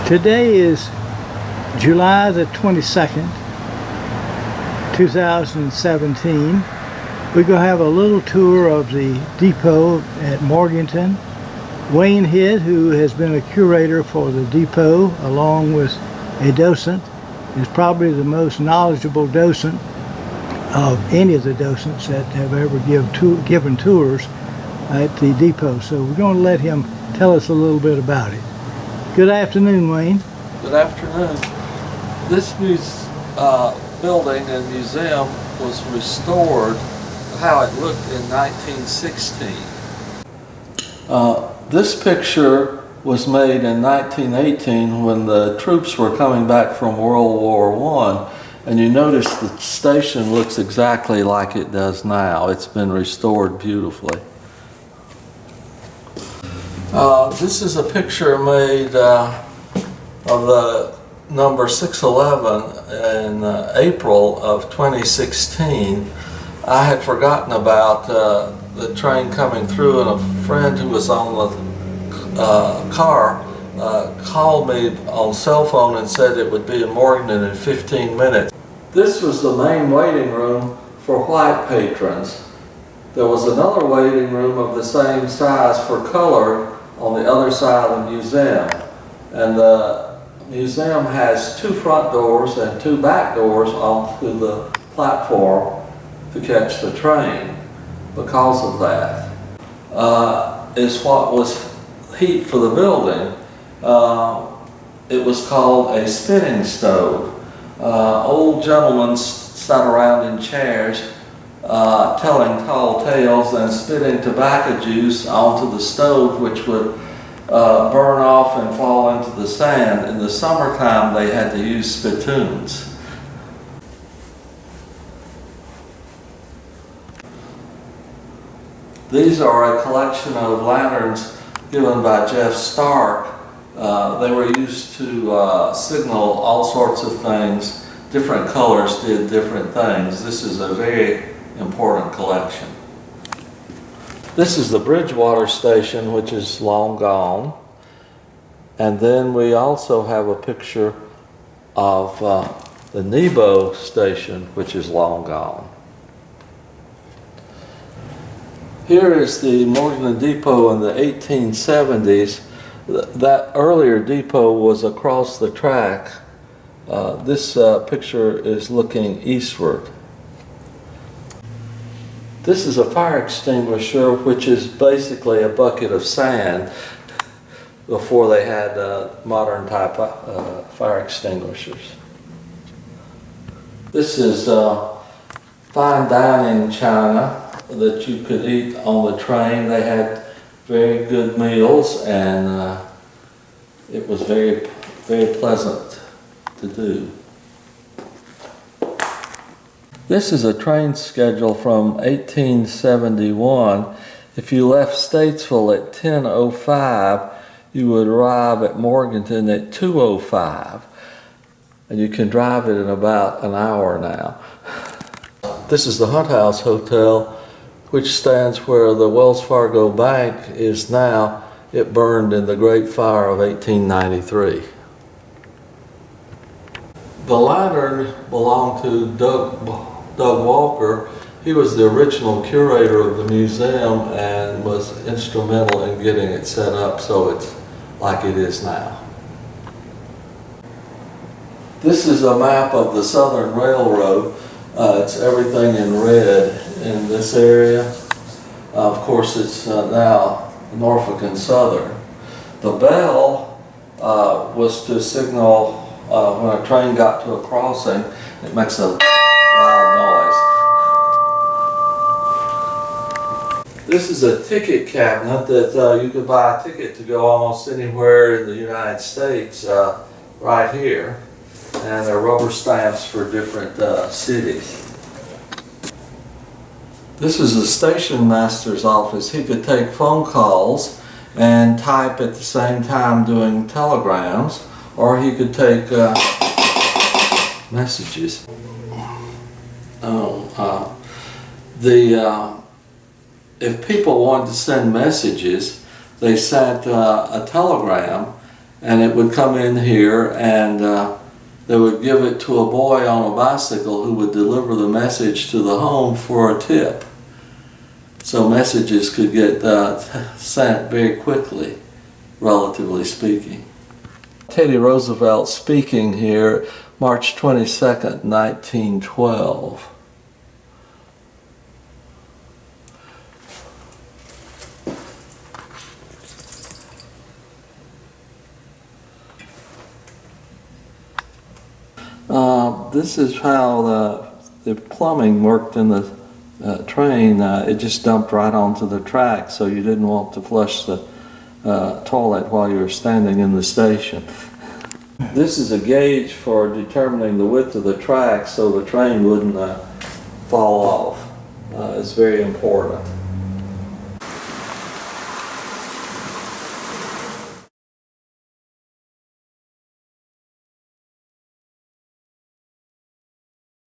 Today is July the 22nd, 2017. We're going to have a little tour of the depot at Morganton. Wayne Hitt, who has been a curator for the depot along with a docent, is probably the most knowledgeable docent of any of the docents that have ever given tours at the depot. So we're going to let him tell us a little bit about it. Good afternoon, Wayne. Good afternoon. This building and museum was restored how it looked in 1916. This picture was made in 1918 when the troops were coming back from World War I, and you notice the station looks exactly like it does now. It's been restored beautifully. This is a picture made of the number 611 in April of 2016. I had forgotten about the train coming through, and a friend who was on the car called me on cell phone and said it would be in Morganton in 15 minutes. This was the main waiting room for white patrons. There was another waiting room of the same size for colored on the other side of the museum. And the museum has two front doors and two back doors onto the platform to catch the train. Because of that is what was heat for the building. It was called a spinning stove. Old gentlemen sat around in chairs telling tall tales and spitting tobacco juice onto the stove, which would burn off and fall into the sand. In the summertime they had to use spittoons. These are a collection of lanterns given by Jeff Stark. They were used to signal all sorts of things. Different colors did different things. This is a very important collection. This is the Bridgewater station, which is long gone. And then we also have a picture of the Nebo station, which is long gone. Here is the Morganton Depot in the 1870s. That earlier depot was across the track. This picture is looking eastward. This is a fire extinguisher, which is basically a bucket of sand before they had modern type fire extinguishers. This is fine dining china that you could eat on the train. They had very good meals, and it was very, very pleasant to do. This is a train schedule from 1871. If you left Statesville at 10:05, you would arrive at Morganton at 2:05, and you can drive it in about an hour now. This is the Hunt House Hotel, which stands where the Wells Fargo Bank is now. It burned in the Great Fire of 1893. The lantern belonged to Doug Walker. He was the original curator of the museum and was instrumental in getting it set up so it's like it is now. This is a map of the Southern Railroad. It's everything in red in this area. Of course, it's now Norfolk and Southern. The bell was to signal when a train got to a crossing. It makes a loud noise. This is a ticket cabinet that you could buy a ticket to go almost anywhere in the United States right here. And there are rubber stamps for different cities. This is the station master's office. He could take phone calls and type at the same time doing telegrams, or he could take messages. If people wanted to send messages, they sent a telegram, and it would come in here, and they would give it to a boy on a bicycle who would deliver the message to the home for a tip. So messages could get sent very quickly, relatively speaking. Teddy Roosevelt speaking here, March 22nd, 1912. This is how the plumbing worked in the train. It just dumped right onto the track, so you didn't want to flush the toilet while you were standing in the station. This is a gauge for determining the width of the track so the train wouldn't fall off. It's very important.